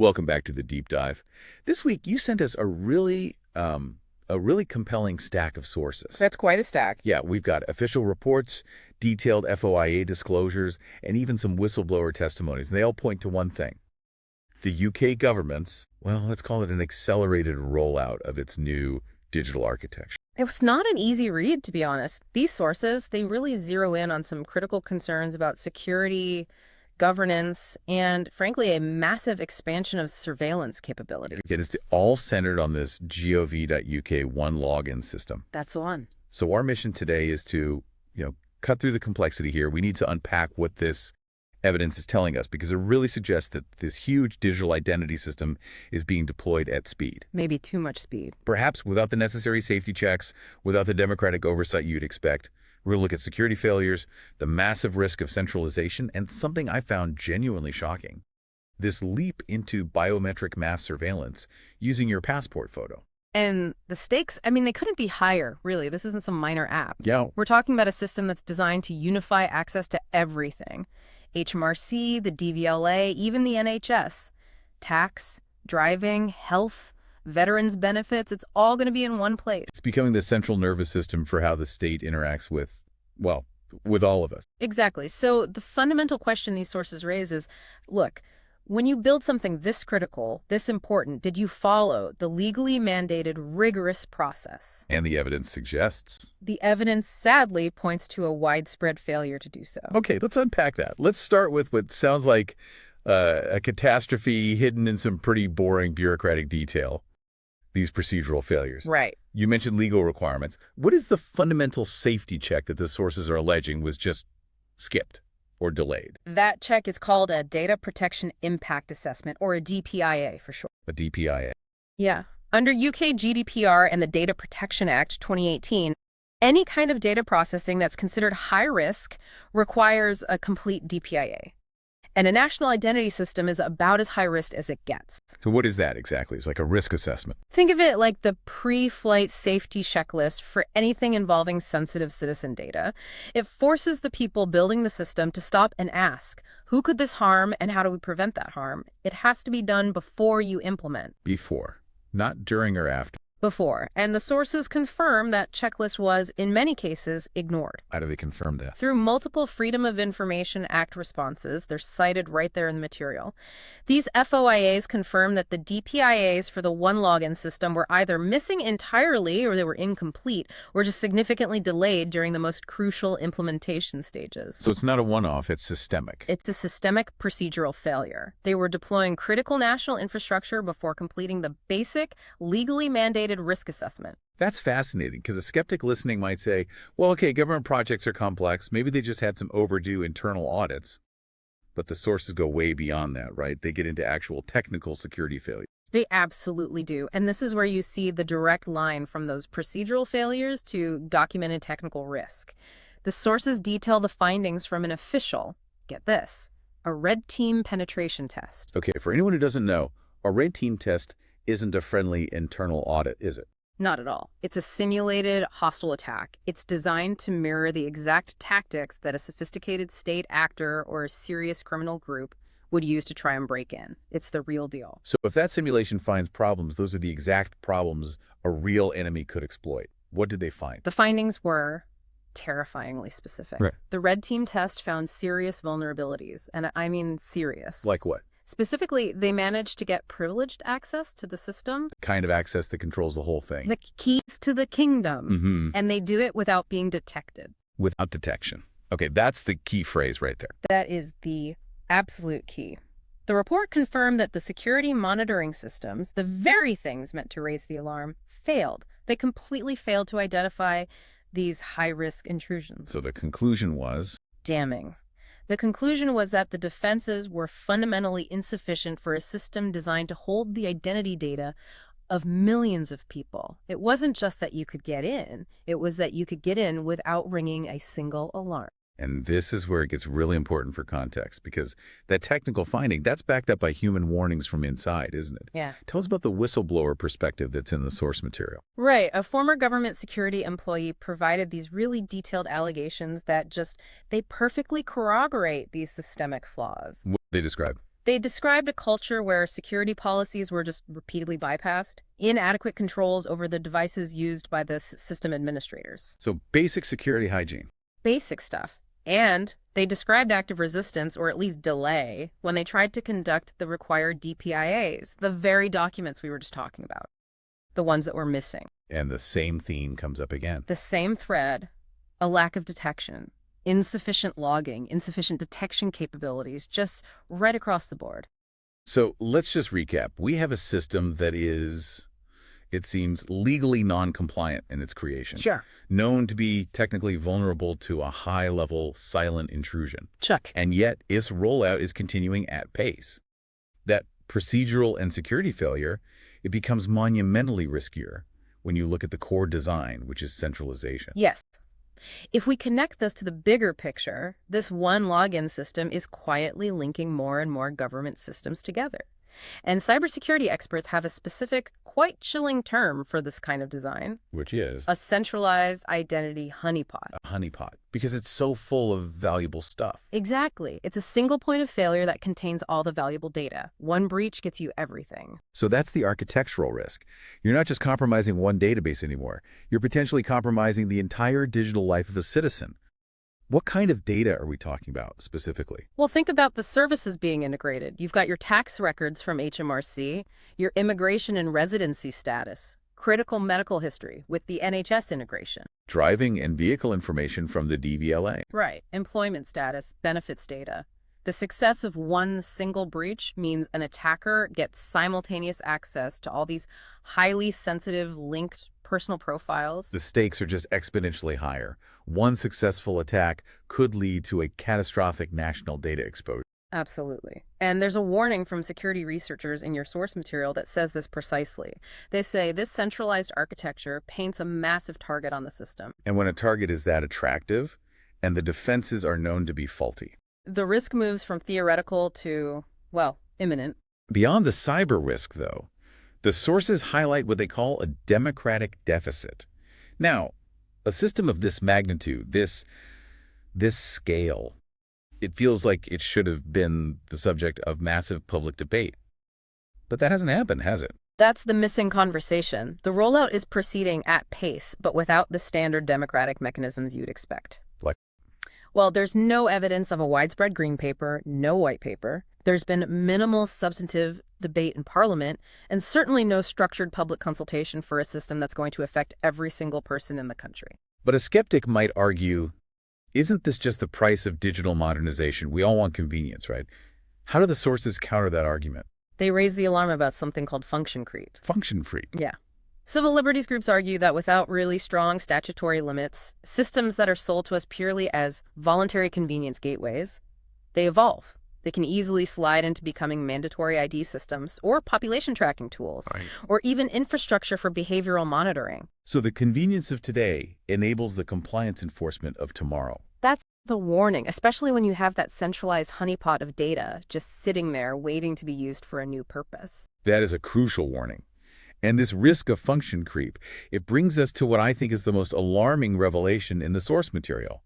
Welcome back to the deep dive. This week, you sent us a really compelling stack of sources. That's quite a stack. Yeah, we've got official reports, detailed FOIA disclosures, and even some whistleblower testimonies. And they all point to one thing. The UK government's, well, let's call it an accelerated rollout of its new digital architecture. It was not an easy read, to be honest. These sources, they really zero in on some critical concerns about security, governance, and frankly, a massive expansion of surveillance capabilities. It is all centered on this gov.uk one login system. That's the one. So our mission today is to, cut through the complexity here. We need to unpack what this evidence is telling us, because it really suggests that this huge digital identity system is being deployed at speed. Maybe too much speed. Perhaps without the necessary safety checks, without the democratic oversight you'd expect. We're going to look at security failures, the massive risk of centralization, and something I found genuinely shocking. This leap into biometric mass surveillance using your passport photo. And the stakes, they couldn't be higher, really. This isn't some minor app. Yeah. We're talking about a system that's designed to unify access to everything. HMRC, the DVLA, even the NHS. Tax, driving, health, veterans benefits, it's all going to be in one place. It's becoming the central nervous system for how the state interacts with all of us. Exactly. So the fundamental question these sources raise is, look, when you build something this critical, this important, did you follow the legally mandated rigorous process? And the evidence suggests. The evidence sadly points to a widespread failure to do so. Okay, let's unpack that. Let's start with what sounds like a catastrophe hidden in some pretty boring bureaucratic detail. These procedural failures. Right. You mentioned legal requirements. What is the fundamental safety check that the sources are alleging was just skipped or delayed? That check is called a Data Protection Impact Assessment, or a DPIA for short. A DPIA. Yeah. Under UK GDPR and the Data Protection Act 2018, any kind of data processing that's considered high risk requires a complete DPIA. And a national identity system is about as high risk as it gets. So what is that exactly? It's like a risk assessment. Think of it like the pre-flight safety checklist for anything involving sensitive citizen data. It forces the people building the system to stop and ask, who could this harm and how do we prevent that harm? It has to be done before you implement. Before, not during or after. Before. And the sources confirm that checklist was, in many cases, ignored. How do they confirm that? Through multiple Freedom of Information Act responses. They're cited right there in the material. These FOIAs confirm that the DPIAs for the one login system were either missing entirely, or they were incomplete, or just significantly delayed during the most crucial implementation stages. So it's not a one-off, it's systemic. It's a systemic procedural failure. They were deploying critical national infrastructure before completing the basic, legally mandated risk assessment. That's fascinating, because a skeptic listening might say, well, okay, government projects are complex. Maybe they just had some overdue internal audits. But the sources go way beyond that, right? They get into actual technical security failures. They absolutely do. And this is where you see the direct line from those procedural failures to documented technical risk. The sources detail the findings from an official, get this, a red team penetration test. Okay, for anyone who doesn't know, a red team test isn't a friendly internal audit, is it? Not at all. It's a simulated hostile attack. It's designed to mirror the exact tactics that a sophisticated state actor or a serious criminal group would use to try and break in. It's the real deal. So if that simulation finds problems, those are the exact problems a real enemy could exploit. What did they find? The findings were terrifyingly specific. Right. The red team test found serious vulnerabilities, and I mean serious. Like what? Specifically, they managed to get privileged access to the system. The kind of access that controls the whole thing. The keys to the kingdom. Mm-hmm. And they do it without being detected. Without detection. Okay, that's the key phrase right there. That is the absolute key. The report confirmed that the security monitoring systems, the very things meant to raise the alarm, failed. They completely failed to identify these high-risk intrusions. So the conclusion was? Damning. The conclusion was that the defenses were fundamentally insufficient for a system designed to hold the identity data of millions of people. It wasn't just that you could get in, it was that you could get in without ringing a single alarm. And this is where it gets really important for context, because that technical finding, that's backed up by human warnings from inside, isn't it? Yeah. Tell us about the whistleblower perspective that's in the source material. Right. A former government security employee provided these really detailed allegations that they perfectly corroborate these systemic flaws. What do they describe? They described a culture where security policies were just repeatedly bypassed, inadequate controls over the devices used by the system administrators. So basic security hygiene. Basic stuff. And they described active resistance, or at least delay, when they tried to conduct the required DPIAs, the very documents we were just talking about, the ones that were missing. And the same theme comes up again. The same thread, a lack of detection, insufficient logging, insufficient detection capabilities, just right across the board. So let's just recap. We have a system that is, it seems, legally non-compliant in its creation. Sure. Known to be technically vulnerable to a high-level silent intrusion. Check. And yet its rollout is continuing at pace. That procedural and security failure, it becomes monumentally riskier when you look at the core design, which is centralization. Yes. If we connect this to the bigger picture, this one login system is quietly linking more and more government systems together. And cybersecurity experts have a specific, quite chilling term for this kind of design. Which is? A centralized identity honeypot. A honeypot. Because it's so full of valuable stuff. Exactly. It's a single point of failure that contains all the valuable data. One breach gets you everything. So that's the architectural risk. You're not just compromising one database anymore. You're potentially compromising the entire digital life of a citizen. What kind of data are we talking about specifically? Well, think about the services being integrated. You've got your tax records from HMRC, your immigration and residency status, critical medical history with the NHS integration. Driving and vehicle information from the DVLA. Right. Employment status, benefits data. The success of one single breach means an attacker gets simultaneous access to all these highly sensitive, linked personal profiles. The stakes are just exponentially higher. One successful attack could lead to a catastrophic national data exposure. Absolutely. And there's a warning from security researchers in your source material that says this precisely. They say this centralized architecture paints a massive target on the system. And when a target is that attractive, and the defenses are known to be faulty. The risk moves from theoretical to, well, imminent. Beyond the cyber risk, though, the sources highlight what they call a democratic deficit. Now, a system of this magnitude, this scale, it feels like it should have been the subject of massive public debate. But that hasn't happened, has it? That's the missing conversation. The rollout is proceeding at pace, but without the standard democratic mechanisms you'd expect. Like? Well, there's no evidence of a widespread green paper, no white paper. There's been minimal substantive debate in Parliament, and certainly no structured public consultation for a system that's going to affect every single person in the country. But a skeptic might argue, isn't this just the price of digital modernization? We all want convenience, right? How do the sources counter that argument? They raise the alarm about something called function creep. Function creep. Yeah. Civil liberties groups argue that without really strong statutory limits, systems that are sold to us purely as voluntary convenience gateways, they evolve. They can easily slide into becoming mandatory ID systems or population tracking tools, Right. or even infrastructure for behavioral monitoring. So the convenience of today enables the compliance enforcement of tomorrow. That's the warning, especially when you have that centralized honeypot of data just sitting there waiting to be used for a new purpose. That is a crucial warning. And this risk of function creep, it brings us to what I think is the most alarming revelation in the source material.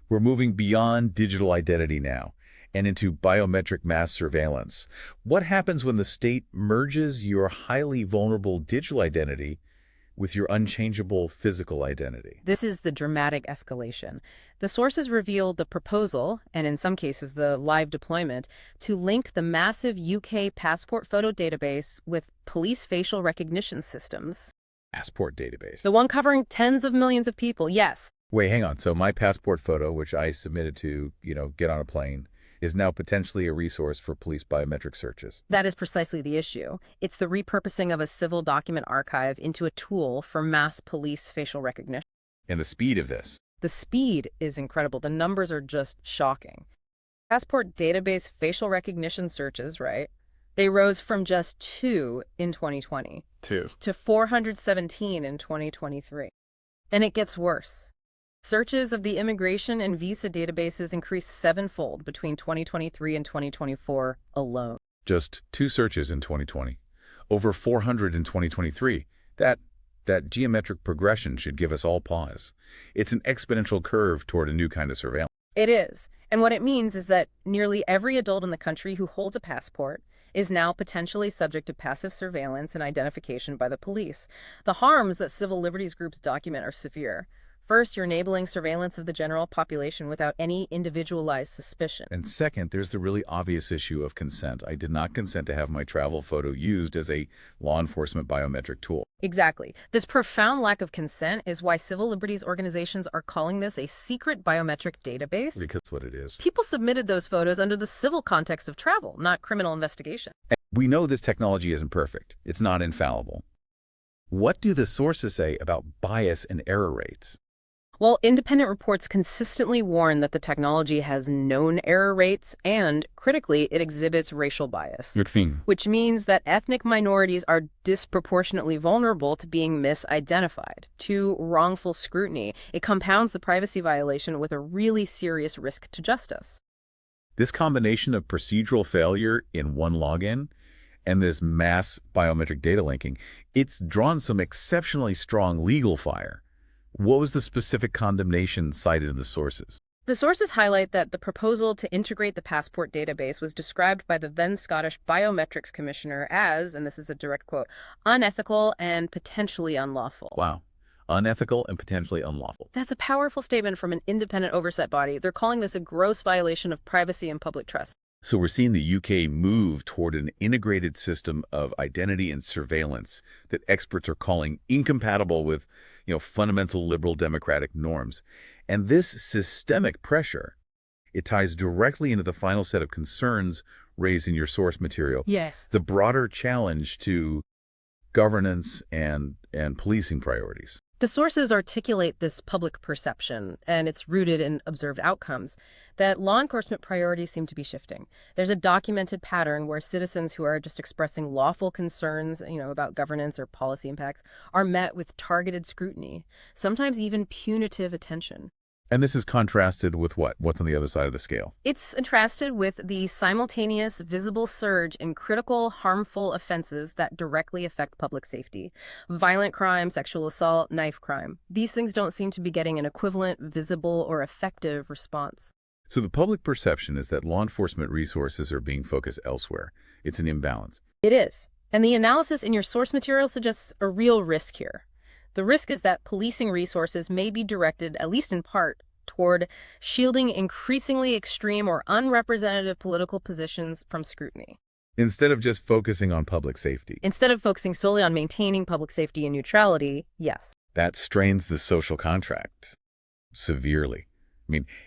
We're moving beyond digital identity now and into biometric mass surveillance. What happens when the state merges your highly vulnerable digital identity with your unchangeable physical identity? This is the dramatic escalation. The sources revealed the proposal, and in some cases the live deployment, to link the massive UK passport photo database with police facial recognition systems. Passport database. The one covering tens of millions of people, yes. Wait, hang on. So my passport photo, which I submitted to, get on a plane, is now potentially a resource for police biometric searches. That is precisely the issue. It's the repurposing of a civil document archive into a tool for mass police facial recognition. And the speed of this. The speed is incredible. The numbers are just shocking. Passport database facial recognition searches, right? They rose from just 2 in 2020 to 417 in 2023. And it gets worse. Searches of the immigration and visa databases increased 7-fold between 2023 and 2024 alone. Just 2 searches in 2020. Over 400 in 2023. That geometric progression should give us all pause. It's an exponential curve toward a new kind of surveillance. It is. And what it means is that nearly every adult in the country who holds a passport is now potentially subject to passive surveillance and identification by the police. The harms that civil liberties groups document are severe. First, you're enabling surveillance of the general population without any individualized suspicion. And second, there's the really obvious issue of consent. I did not consent to have my travel photo used as a law enforcement biometric tool. Exactly. This profound lack of consent is why civil liberties organizations are calling this a secret biometric database. Because that's what it is. People submitted those photos under the civil context of travel, not criminal investigation. And we know this technology isn't perfect. It's not infallible. What do the sources say about bias and error rates? Well, independent reports consistently warn that the technology has known error rates and, critically, it exhibits racial bias. Which means that ethnic minorities are disproportionately vulnerable to being misidentified, to wrongful scrutiny. It compounds the privacy violation with a really serious risk to justice. This combination of procedural failure in one login and this mass biometric data linking, it's drawn some exceptionally strong legal fire. What was the specific condemnation cited in the sources? The sources highlight that the proposal to integrate the passport database was described by the then Scottish Biometrics Commissioner as, and this is a direct quote, unethical and potentially unlawful. Wow. Unethical and potentially unlawful. That's a powerful statement from an independent oversight body. They're calling this a gross violation of privacy and public trust. So we're seeing the UK move toward an integrated system of identity and surveillance that experts are calling incompatible with, fundamental liberal democratic norms. And this systemic pressure, it ties directly into the final set of concerns raised in your source material. Yes. The broader challenge to governance and policing priorities. The sources articulate this public perception, and it's rooted in observed outcomes, that law enforcement priorities seem to be shifting. There's a documented pattern where citizens who are just expressing lawful concerns, about governance or policy impacts, are met with targeted scrutiny, sometimes even punitive attention. And this is contrasted with what? What's on the other side of the scale? It's contrasted with the simultaneous visible surge in critical, harmful offenses that directly affect public safety. Violent crime, sexual assault, knife crime. These things don't seem to be getting an equivalent, visible, or effective response. So the public perception is that law enforcement resources are being focused elsewhere. It's an imbalance. It is. And the analysis in your source material suggests a real risk here. The risk is that policing resources may be directed, at least in part, toward shielding increasingly extreme or unrepresentative political positions from scrutiny. Instead of just focusing on public safety. Instead of focusing solely on maintaining public safety and neutrality, yes. That strains the social contract severely.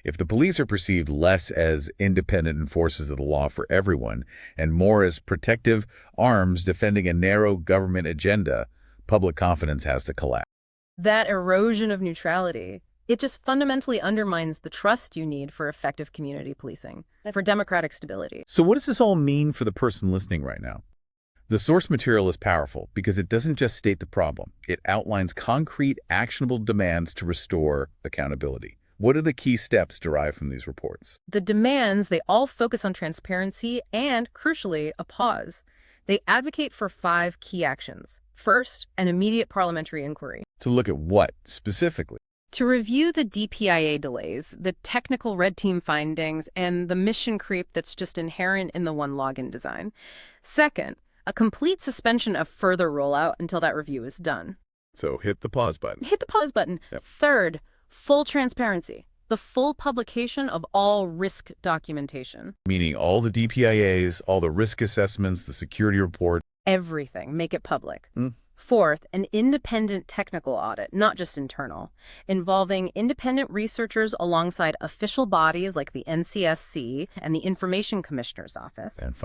If the police are perceived less as independent enforcers of the law for everyone and more as protective arms defending a narrow government agenda, public confidence has to collapse. That erosion of neutrality, it just fundamentally undermines the trust you need for effective community policing, for democratic stability. So what does this all mean for the person listening right now? The source material is powerful because it doesn't just state the problem. It outlines concrete, actionable demands to restore accountability. What are the key steps derived from these reports? The demands, they all focus on transparency and, crucially, a pause. They advocate for 5 key actions. First, an immediate parliamentary inquiry. To look at what, specifically? To review the DPIA delays, the technical red team findings, and the mission creep that's just inherent in the one login design. Second, a complete suspension of further rollout until that review is done. So hit the pause button. Hit the pause button. Yep. Third, full transparency. The full publication of all risk documentation. Meaning all the DPIAs, all the risk assessments, the security report. Everything. Make it public. Fourth, an independent technical audit, not just internal, involving independent researchers alongside official bodies like the NCSC and the Information Commissioner's Office. And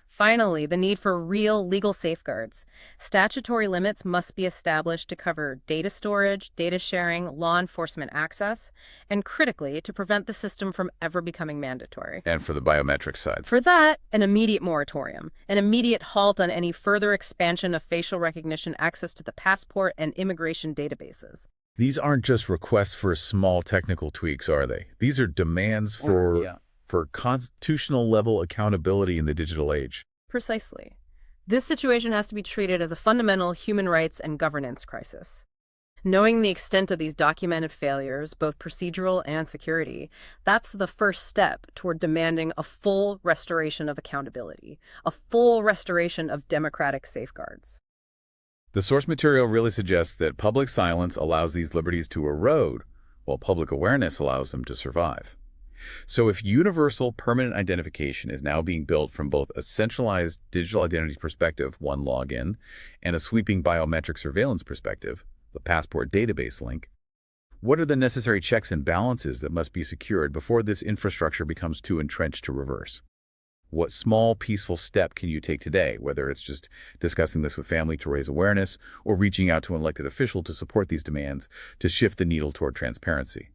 Finally, the need for real legal safeguards. Statutory limits must be established to cover data storage, data sharing, law enforcement access, and critically, to prevent the system from ever becoming mandatory. And for the biometric side. For that, an immediate moratorium, an immediate halt on any further expansion of facial recognition access to the passport and immigration databases. These aren't just requests for small technical tweaks, are they? These are demands for constitutional level accountability in the digital age. Precisely. This situation has to be treated as a fundamental human rights and governance crisis. Knowing the extent of these documented failures, both procedural and security, that's the first step toward demanding a full restoration of accountability, a full restoration of democratic safeguards. The source material really suggests that public silence allows these liberties to erode, while public awareness allows them to survive. So if universal permanent identification is now being built from both a centralized digital identity perspective, one login, and a sweeping biometric surveillance perspective, the passport database link, what are the necessary checks and balances that must be secured before this infrastructure becomes too entrenched to reverse? What small, peaceful step can you take today, whether it's just discussing this with family to raise awareness or reaching out to an elected official to support these demands to shift the needle toward transparency?